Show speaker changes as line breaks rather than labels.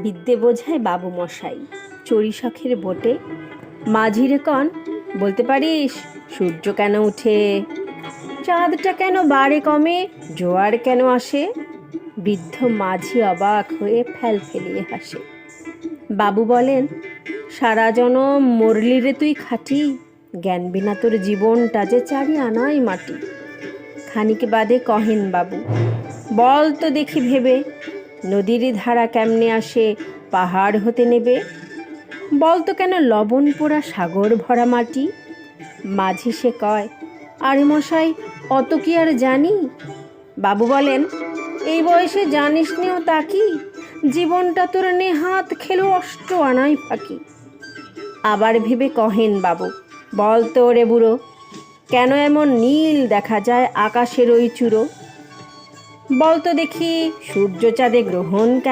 বিদ্যে বোঝায় বাবু মশাই চড়ি শখের বোটে। মাঝিরে কন, বলতে পারিস সূর্য কেন উঠে, চাঁদটা কেন বাড়ে কমে, জোয়ার কেন আসে? বৃদ্ধ মাঝি অবাক হয়ে ফেল ফেলিয়ে হাসে। বাবু বলেন, সারা জনম মরলি রে তুই খাটি, জ্ঞান বিনা তোর জীবনটা যে চারি আনাই মাটি। খানিক বাদে কহেন বাবু, বল তো দেখি ভেবে, নদীর ধারা কেমনে আসে পাহাড় হতে নেবে? বল তো কেন লবণ পোড়া সাগর ভরা মাটি? মাঝি সে কয়, আরে মশাই অত কি আর জানি? বাবু বলেন, এই বয়সে জানিস নিও তা কি, জীবনটা তোর নেহাত খেলো অষ্ট আনাই ফাঁকি। আবার ভেবে কহেন বাবু, বল তো রে বুড়ো, কেন এমন নীল দেখা যায় আকাশের ওই চূড়ো? বল তো দেখি সূর্য চাঁদে গ্রহণ কেন